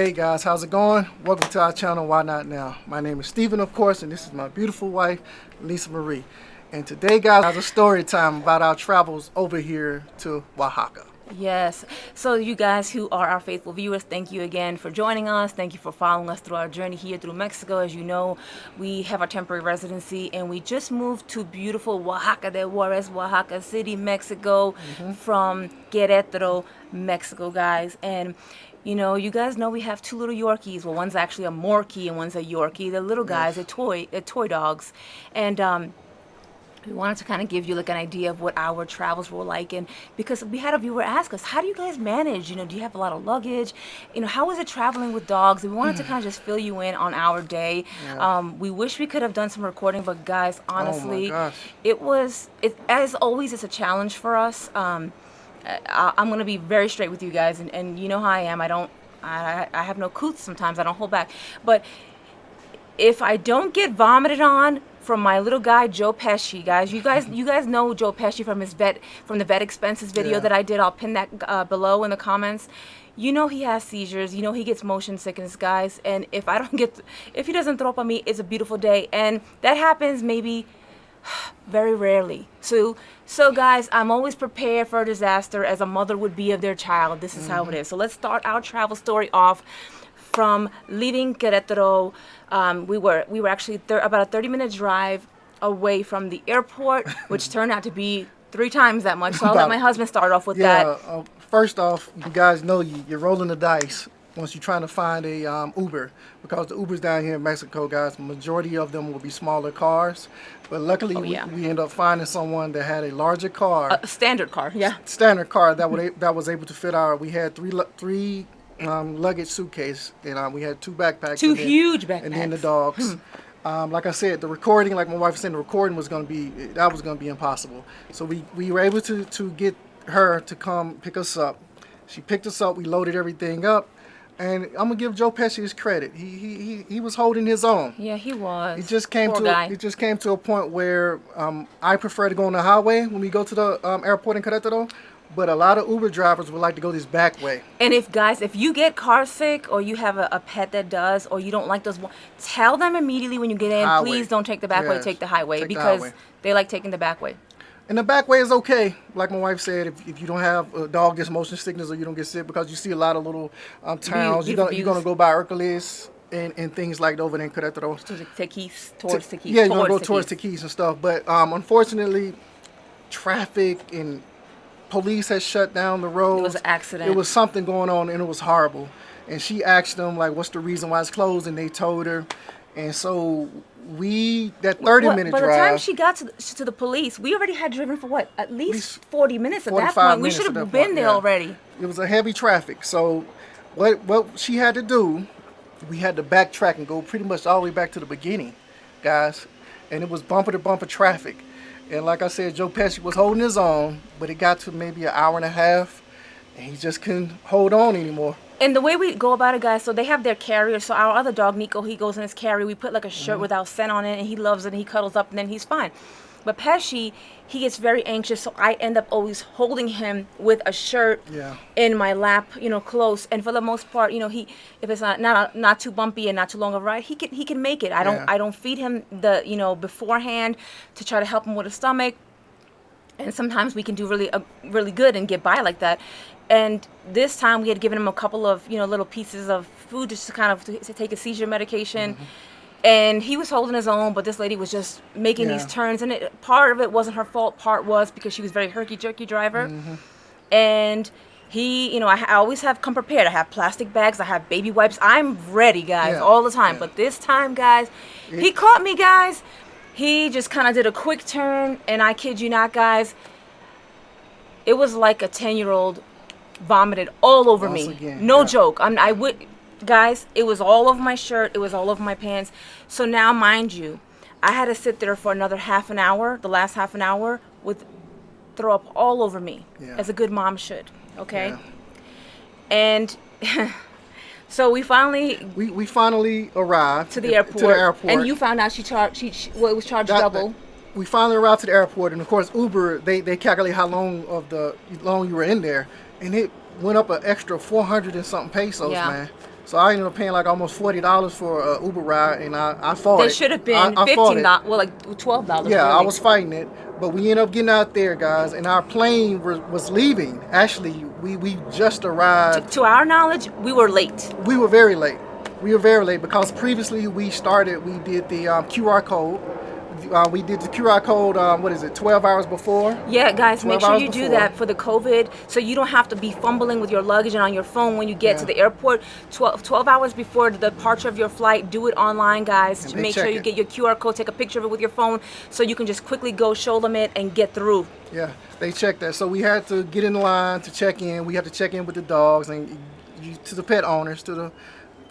Hey guys, how's it going? Welcome to our channel, Why Not Now? My name is Steven, of course, and this is my beautiful wife, Lisa Marie. And today, guys, is a story time about our travels over here to Oaxaca. Yes. So you guys who are our faithful viewers, thank you again for joining us. Thank you for following us through our journey here through Mexico. As you know, we have our temporary residency and we just moved to beautiful Oaxaca de Juarez, Oaxaca City, Mexico, from Queretaro, Mexico, guys. And you know, you guys know we have two little Yorkies. Well, one's actually a Morkie and one's a Yorkie. The little guys are toy dogs. And we wanted to kind of give you like an idea of what our travels were like, and because we had a viewer ask us, how do you guys manage, you know, do you have a lot of luggage, you know, how is it traveling with dogs? And we wanted to kind of just fill you in on our day. We wish we could have done some recording, but guys, honestly, it as always, it's a challenge for us. I'm gonna be very straight with you guys, and you know how I am. I have no coots sometimes. I don't hold back, but if I don't get vomited on from my little guy Joe Pesci, guys, you guys know Joe Pesci from the vet expenses video that I did. I'll pin that below in the comments. You know he has seizures. You know he gets motion sickness, guys. And if he doesn't throw up on me, it's a beautiful day, and that happens maybe very rarely. So guys, I'm always prepared for a disaster as a mother would be of their child. This is how it is. So let's start our travel story off from leaving Querétaro. We were actually about a 30-minute drive away from the airport, which turned out to be 3 times that much. So I'll let my husband start off with that. First off, you guys know you're rolling the dice once you're trying to find a Uber, because the Ubers down here in Mexico, guys, the majority of them will be smaller cars. But luckily, we ended up finding someone that had a larger car. A standard car, Standard car that was able to fit we had three luggage suitcase, and we had 2 backpacks. Huge backpacks. And then the dogs. Like I said, the recording, like my wife said, the recording was going to be impossible. So we were able to get her to come pick us up. She picked us up. We loaded everything up. And I'm gonna give Joe Pesci his credit. He was holding his own. Yeah, he was. It just came to a point where I prefer to go on the highway when we go to the airport in Querétaro. But a lot of Uber drivers would like to go this back way. And if you get car sick, or you have a pet that does, or you don't like those, tell them immediately when you get in, please don't take the back way, take the highway, because they like taking the back way. And the back way is okay. Like my wife said, if you don't have a dog gets motion sickness or you don't get sick, because you see a lot of little towns, you're gonna go by Hercules and things like over there in Querétaro. Towards Tequis. Yeah, you're gonna go towards Tequis and stuff. But unfortunately, traffic and police had shut down the road. It was an accident. It was something going on, and it was horrible. And she asked them, like, what's the reason why it's closed, and they told her. And so that 30-minute drive. By the time she got to the police, we already had driven for at least 40 minutes at that point. We should have been there already. It was a heavy traffic. So what she had to do, we had to backtrack and go pretty much all the way back to the beginning, guys. And it was bumper to bumper traffic. And like I said, Joe Pesci was holding his own, but it got to maybe an hour and a half, and he just couldn't hold on anymore. And the way we go about it, guys, so they have their carrier. So our other dog, Nico, he goes in his carrier. We put like a shirt without scent on it, and he loves it, and he cuddles up, and then he's fine. But Pesci, he gets very anxious, so I end up always holding him with a shirt in my lap, you know, close. And for the most part, you know, if it's not too bumpy and not too long of a ride, he can make it. I don't feed him beforehand to try to help him with his stomach. And sometimes we can do really good and get by like that. And this time we had given him a couple of, you know, little pieces of food just to kind of to take a seizure medication. And he was holding his own, but this lady was just making these turns. And part of it wasn't her fault. Part was because she was a very herky-jerky driver. And he, you know, I always come prepared. I have plastic bags. I have baby wipes. I'm ready, guys, all the time. But this time, guys, he caught me, guys. He just kind of did a quick turn. And I kid you not, guys, it was like a 10-year-old vomited all over me. No joke. Guys, it was all over my shirt. It was all over my pants. So now, mind you, I had to sit there for another half an hour, the last half an hour, with throw up all over me, as a good mom should. Okay? And so we finally arrived to the airport. And you found out it was charged double. We finally arrived to the airport, and of course Uber, they calculate how long you were in there, and it went up an extra 400 and something pesos, man. So I ended up paying like almost $40 for an Uber ride, and I fought They it. should have been I fought it. $15, well, like $12 Yeah, I really. was fighting it, but we ended up getting out there, guys, and our plane was leaving. Actually, we just arrived. To our knowledge, we were late. We were very late. We were very late because previously we did the QR code. We did the QR code, 12 hours before? Yeah, guys, make 12 sure hours you do before. that for the COVID, so you don't have to be fumbling with your luggage and on your phone when you get to Yeah. the airport. 12 hours before the departure of your flight, do it online, guys. And To they make sure check you it. get your QR code, take a picture of it with your phone, so you can just quickly go show them it and get through. Yeah, they checked that. So we had to get in line to check in. We had to check in with the dogs and to the pet owners, to the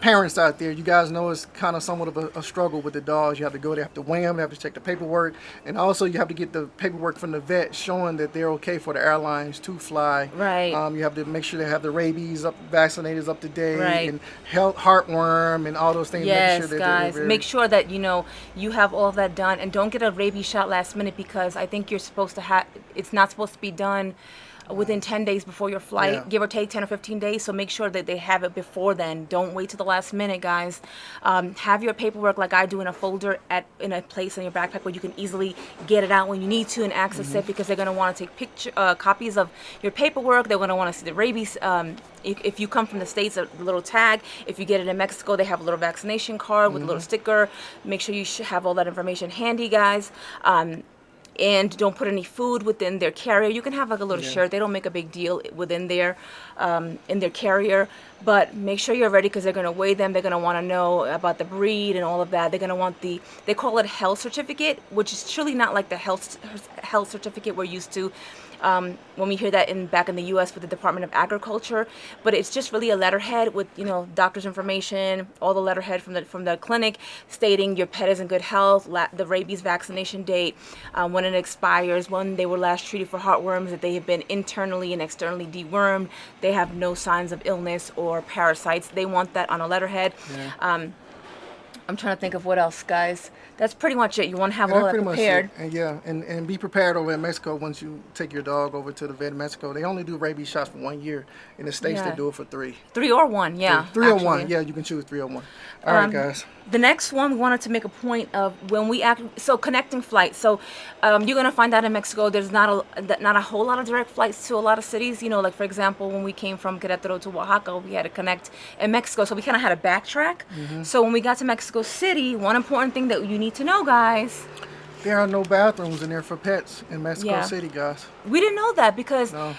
parents out there. You guys know it's kind of somewhat of a struggle with the dogs. You have to go there, have to weigh them, you have to check the paperwork, and also you have to get the paperwork from the vet showing that they're okay for the airlines to fly. Right. You have to make sure they have the rabies vaccinators up to date, Right. and heartworm and all those things. Yes, Make sure that guys. they're Make sure that you have all of that done, and don't get a rabies shot last minute, because I think you're supposed to have. It's not supposed to be done within 10 days before your flight, Yeah. give or take 10 or 15 days. So make sure that they have it before then. Don't wait to the last minute, guys. Have your paperwork, like I do, in a folder in a place in your backpack where you can easily get it out when you need to and access it, because they're going to want to take copies of your paperwork. They're going to want to see the rabies. If you come from the States, a little tag. If you get it in Mexico, they have a little vaccination card with a little sticker. Make sure you should have all that information handy, guys. And don't put any food within their carrier. You can have like a little shirt. They don't make a big deal within their in their carrier, but make sure you're ready, because they're going to weigh them. They're going to want to know about the breed and all of that. They're going to want they call it health certificate, which is truly not like the health certificate we're used to when we hear that back in the U.S. with the Department of Agriculture. But it's just really a letterhead with doctor's information, all the letterhead from the clinic stating your pet is in good health, the rabies vaccination date, when it expires, when they were last treated for heartworms, that they have been internally and externally dewormed, they have no signs of illness or parasites. They want that on a letterhead. Yeah. I'm trying to think of what else, guys. That's pretty much it. You want to have And all that's that pretty prepared. much it. And be prepared over in Mexico. Once you take your dog over to the vet in Mexico, they only do rabies shots for 1 year. In the States, Yeah. they do it for 3. 3 or 1, yeah. Three or actually. 1. Yeah, you can choose 3 or 1. All right, guys. The next one, we wanted to make a point of when we connecting flights. So you're gonna find out in Mexico, there's not a whole lot of direct flights to a lot of cities. Like for example, when we came from Queretaro to Oaxaca, we had to connect in Mexico, so we kind of had to backtrack. So when we got to Mexico City, one important thing that you need to know, guys. There are no bathrooms in there for pets in Mexico Yeah. City, guys. We didn't know that because No.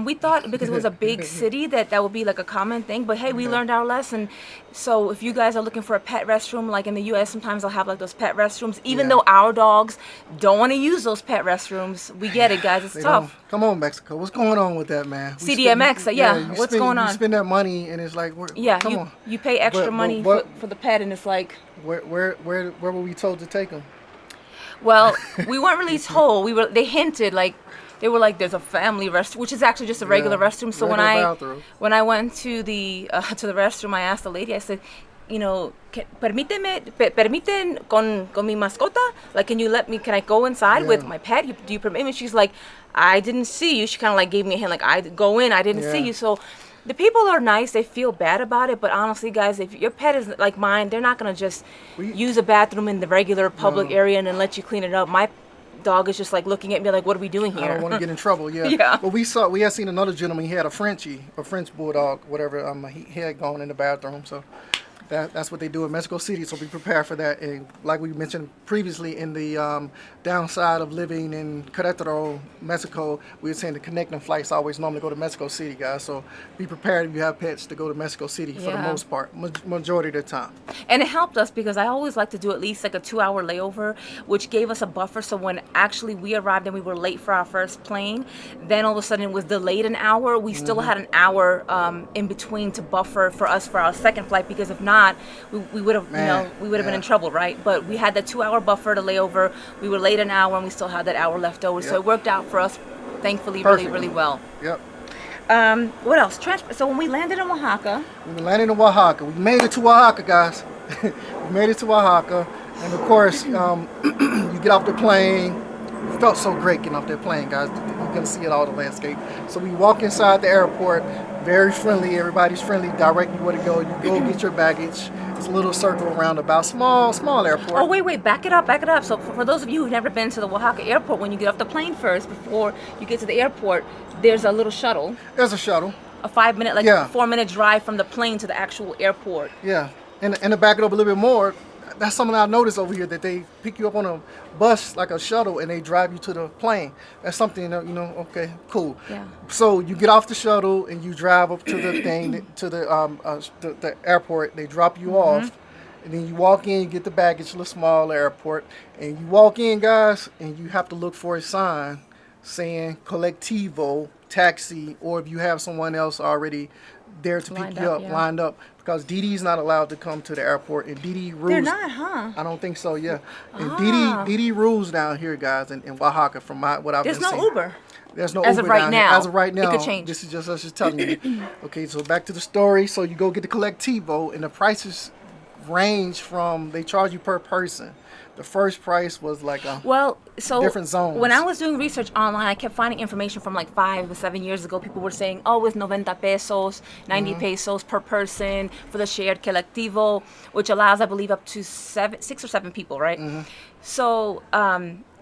we thought because it was a big city that would be like a common thing. But hey, we learned our lesson. So if you guys are looking for a pet restroom, like in the U.S., sometimes they'll have like those pet restrooms. Even Yeah. though our dogs don't want to use those pet restrooms, we get it, guys. It's They tough. don't. Come on, Mexico. What's going on with that, man? We CDMX, yeah, you what's going on? You spend that money, and it's like, Yeah, come on. you pay extra But money what- for the pet, and it's like, Where were we told to take them? well, we weren't really told. They hinted, like they were like, there's a family restroom, which is actually just a regular Yeah, restroom. So regular bathroom. when I went to the restroom, I asked the lady. I said, permiten con mi mascota? Like, can I go inside with Yeah. my pet? Do you permit me? She's like, I didn't see you. She kind of like gave me a hint, like, I go in, I didn't see Yeah. you. So the people are nice. They feel bad about it. But honestly, guys, if your pet is like mine, they're not going to just use a bathroom in the regular public No. area and then let you clean it up. My dog is just like looking at me like, what are we doing here? I don't want to get in trouble. Yeah. Yeah. But we had seen another gentleman. He had a French bulldog, whatever. He had gone in the bathroom. So that's what they do in Mexico City. So be prepared for that. And like we mentioned previously, in the downside of living in Querétaro, Mexico, we were saying the connecting flights always normally go to Mexico City, guys. So be prepared if you have pets to go to Mexico City for the Yeah. most part, majority of the time. And it helped us because I always like to do at least like a 2-hour layover, which gave us a buffer. So when actually we arrived and we were late for our first plane, then all of a sudden it was delayed an hour. We still had an hour in between to buffer for us for our second flight, because if not, we would have been in trouble, right? But we had that 2-hour buffer to layover. We were late an hour and we still had that hour left over. So Yep. it worked out for us, thankfully, Perfect. really, really well. Yep. What else? So when we landed in Oaxaca, We landed in Oaxaca. We made it to Oaxaca, guys. We made it to Oaxaca. And of course, you get off the plane. It felt so great getting off that plane, guys. You can see it all, the landscape. So we walk inside the airport. Very friendly. Everybody's friendly. Direct you where to go. You go get your baggage. It's a little circle roundabout. Small Oh, airport. wait, back it up, back it up. So for those of you who've never been to the Oaxaca airport, when you get off the plane first, before you get to the airport, there's a little shuttle, There's a shuttle. a 5 minute, like Yeah. 4 minute drive from the plane to the actual airport. Yeah. And to back it up a little bit more, that's something I noticed over here that they pick you up on a bus like a shuttle and they drive you to the plane. That's something that, okay, cool. Yeah. So you get off the shuttle and you drive up to the thing to the airport. They drop you off, and then you walk in. You get the baggage, a little small airport, and you walk in, guys, and you have to look for a sign saying "Colectivo Taxi," or if you have someone else already there to pick you up, lined up, because Dee Dee's not allowed to come to the airport, and Dee Dee rules. They're not, huh? I don't think so. Yeah, and Dee Dee rules down here, guys, in Oaxaca. From what I've There's been no seeing. Uber. There's no As Uber of right down now. here. As of right now, It could change. This is just us just telling you. Okay, so back to the story. So you go get the Colectivo, and the prices range from, they charge you per person. The first price was like different zones. When I was doing research online, I kept finding information from like 5 or 7 years ago. People were saying, oh, it's 90 pesos, 90 pesos per person for the shared colectivo, which allows, I believe, up to 6 or 7 people, right? So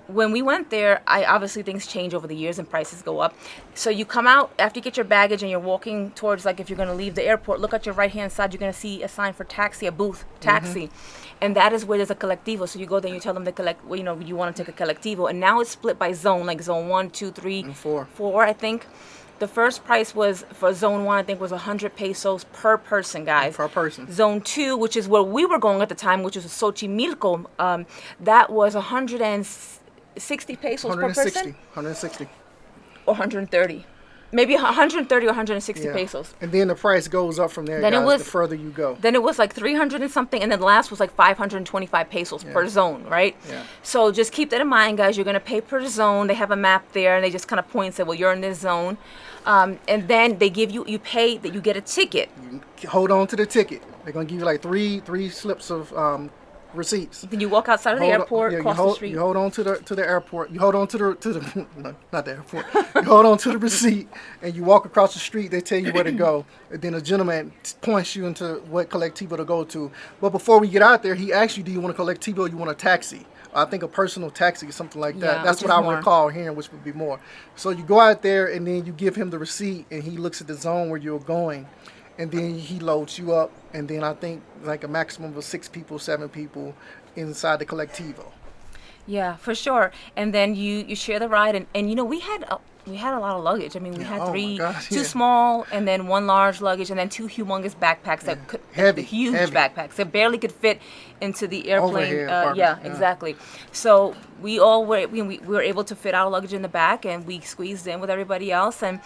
when we went there, obviously things change over the years and prices go up. So you come out after you get your baggage and you're walking towards, like, if you're going to leave the airport, look at your right hand side, you're going to see a sign for taxi, a booth, taxi. And that is where there's a colectivo. So you go there and you tell them you want to take a colectivo. And now it's split by zone, like zone 1, 2, 3, And 4. 4, I think. The first price was for zone 1, I think, was 100 pesos per person, guys. Per person. Zone 2, which is where we were going at the time, which was Xochimilco, that was 160 pesos per person. 160. Or 130. Maybe 130 or 160 pesos. And then the price goes up from there, Then guys, it was, the further you go. Then it was like 300 and something, and then the last was like 525 pesos per zone, right? Yeah. So just keep that in mind, guys. You're going to pay per zone. They have a map there, and they just kind of point and say, well, you're in this zone. And then they give you pay, that you get a ticket. You hold on to the ticket. They're going to give you like three slips of receipts. Then you walk outside of the airport, cross the street. You hold on to the airport. You hold on to the no, not the airport. You hold on to the receipt, and you walk across the street. They tell you where to go, and then a gentleman points you into what colectivo to go to. But before we get out there, he asks you, do you want a colectivo or you want a taxi? I think a personal taxi or something like that. Yeah, That's what I recall hearing, which would be more. So you go out there, and then you give him the receipt, and he looks at the zone where you're going. And then he loads you up, and then I think like a maximum of 6 people, 7 people inside the colectivo. Yeah, for sure. And then you share the ride, and we had a lot of luggage. I mean, we had two small, and then 1 large luggage, and then 2 humongous backpacks huge backpacks that barely could fit into the airplane. Exactly. So we were able to fit our luggage in the back, and we squeezed in with everybody else. And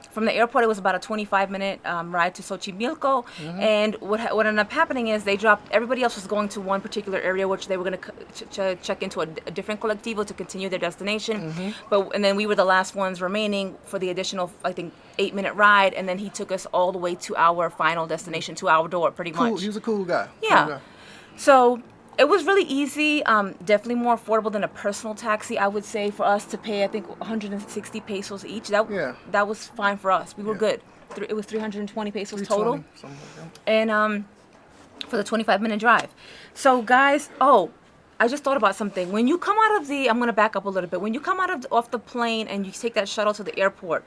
from the airport, it was about a 25-minute ride to Xochimilco. And what ended up happening is everybody else was going to one particular area, which they were going to check into a different colectivo to continue their destination. And then we were the last ones remaining for the additional, I think, 8-minute ride. And then he took us all the way to our final destination, to our door, pretty much. He was a cool guy. Yeah. Cool guy. So it was really easy, definitely more affordable than a personal taxi, I would say, for us to pay, I think, 160 pesos each. That was fine for us. We were good. It was 320 pesos total. Something like that. And for the 25-minute drive. So, guys, I just thought about something. When you come out of I'm going to back up a little bit. When you come off the plane and you take that shuttle to the airport,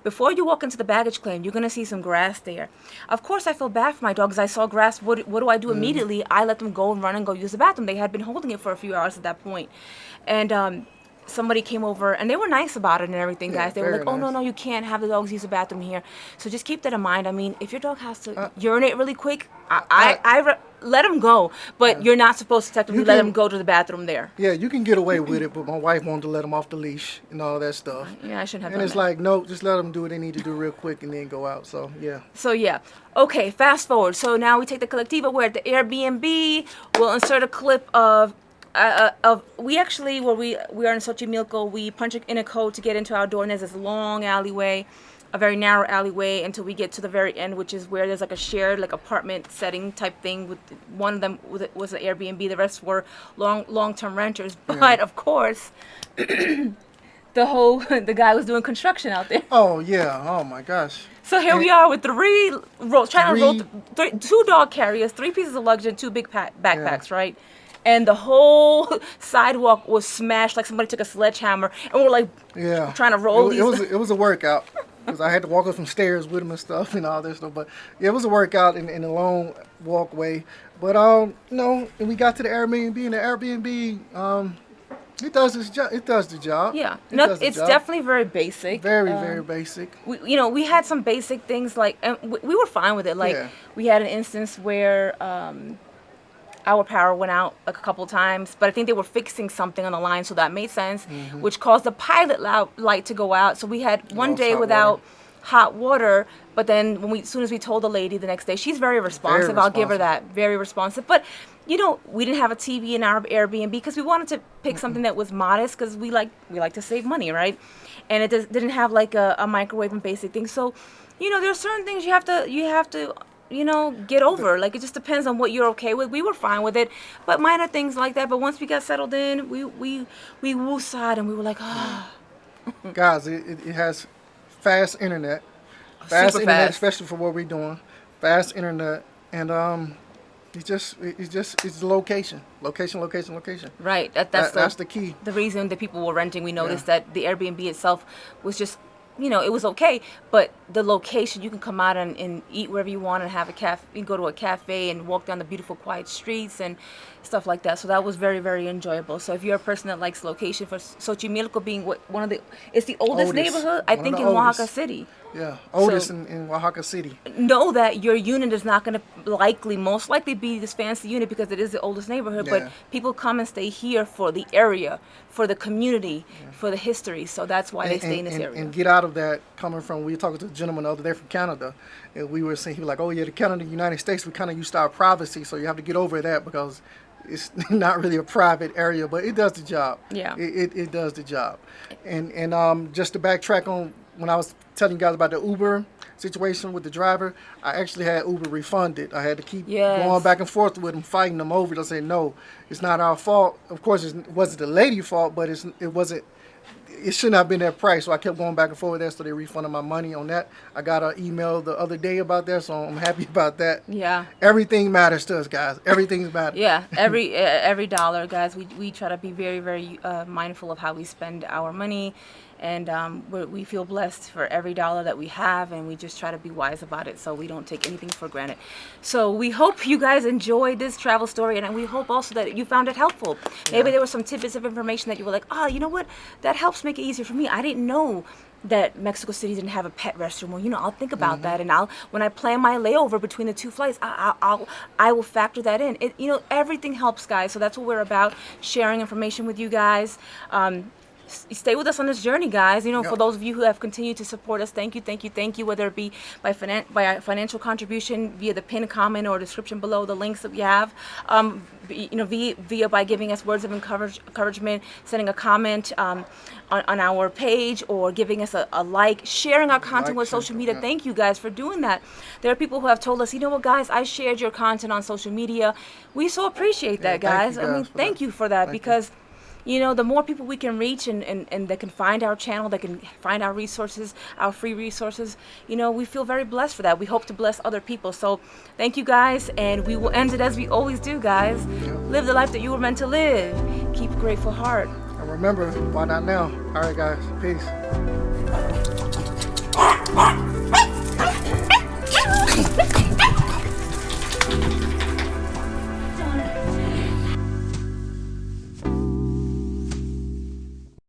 before you walk into the baggage claim, you're going to see some grass there. Of course, I feel bad for my dogs. I saw grass. What do I do immediately? I let them go and run and go use the bathroom. They had been holding it for a few hours at that point. And somebody came over, and they were nice about it and everything, guys. They were like, oh, no, you can't have the dogs use the bathroom here. So just keep that in mind. I mean, if your dog has to urinate really quick, I let them go. But you're not supposed to technically let them go to the bathroom there. Yeah, you can get away with it, but my wife wanted to let them off the leash and all that stuff. Yeah, I shouldn't have done that. And it's like, no, just let them do what they need to do real quick and then go out. So, yeah. Okay, fast forward. So now we take the colectivo. We're at the Airbnb. We'll insert a clip of we are in Xochimilco. We punch in a code to get into our door, and there's this long alleyway, a very narrow alleyway, until we get to the very end, which is where there's like a shared apartment setting type thing. With one of them was an Airbnb, the rest were long-term renters. But of course, the guy was doing construction out there. Oh yeah. Oh my gosh. So here And we are with trying to roll three. two dog carriers, three pieces of luggage, and two big Yeah. backpacks, right? And the whole sidewalk was smashed like somebody took a sledgehammer, and we're like Yeah. trying to roll It was these. it was a workout because I had to walk up some stairs with him and stuff and all this stuff. But yeah, it was a workout in a long walkway. But no, and we got to the Airbnb, and the Airbnb it does its job. It does the job. Yeah, It no, does the it's job. definitely very basic. Very basic. We had some basic things like, and we were fine with it. Like Yeah. we had an instance where our power went out like a couple times, but I think they were fixing something on the line, so that made sense, which caused the pilot light to go out. So we had one Lost day hot without water. hot water. But then as soon as we told the lady the next day, she's very responsive. I'll give her that, very responsive. But we didn't have a TV in our Airbnb because we wanted to pick something that was modest because we like to save money, right? And it didn't have like a microwave and basic things. So, there's certain things you have to get over. Like, it just depends on what you're okay with. We were fine with it, but minor things like that. But once we got settled in, we woosah'd and we were like, Guys, it has fast internet. Fast Super internet, fast. especially for what we're doing. Fast internet, and it's the location. Location. right. That's The key. the reason that people were renting. We noticed Yeah. that the Airbnb itself was just, it was okay, but the location, you can come out and eat wherever you want and have a cafe. You can go to a cafe and walk down the beautiful, quiet streets and stuff like that. So that was very, very enjoyable. So if you're a person that likes location, for Xochimilco being it's the oldest neighborhood, I One of think, the in Oaxaca oldest. City. Yeah, oldest So- in Oaxaca City. Know that your unit is not going to most likely be this fancy unit because it is the oldest neighborhood, Yeah. but people come and stay here for the area, for the community, for the history. So that's why they stay in this area. And get out of that. Coming from, we were talking to a gentleman the other day from Canada, and we were saying, he was like, oh yeah, the Canada, United States, we kind of used to our privacy, so you have to get over that because it's not really a private area, but it does the job. Yeah. It does the job. And just to backtrack on when I was telling you guys about the Uber situation with the driver, I actually had Uber refunded. I had to keep Yes. going back and forth with them, fighting them over. They'll say, no, it's not our fault. Of course, it wasn't the lady's fault, but it shouldn't have been that price. So I kept going back and forth with that, so they refunded my money on that. I got an email the other day about that, so I'm happy about that. Yeah. Everything matters to us, guys. Everything matters. Yeah, every dollar, guys. We try to be very, very mindful of how we spend our money, and we feel blessed for every dollar that we have, and we just try to be wise about it so we don't take anything for granted. So we hope you guys enjoyed this travel story, and we hope also that you found it helpful. Maybe there were some tidbits of information that you were like, you know what, that helps make it easier for me. I didn't know that Mexico City didn't have a pet restroom. Well, I'll think about that, and when I plan my layover between the two flights, I will factor that in. Everything helps, guys. So that's what we're about, sharing information with you guys. Stay with us on this journey, guys. For those of you who have continued to support us, thank you. Whether it be by a financial contribution via the pinned comment or description below, the links that we have, via by giving us words of encouragement, sending a comment on our page, or giving us a like, sharing our content with social media. Thank you guys for doing that. There are people who have told us, you know what, guys, I shared your content on social media. We so appreciate that, guys. Thank you for that, because the more people we can reach and that can find our channel, that can find our resources, our free resources, we feel very blessed for that. We hope to bless other people. So thank you, guys, and we will end it as we always do, guys. Live the life that you were meant to live. Keep a grateful heart. And remember, why not now? All right, guys. Peace.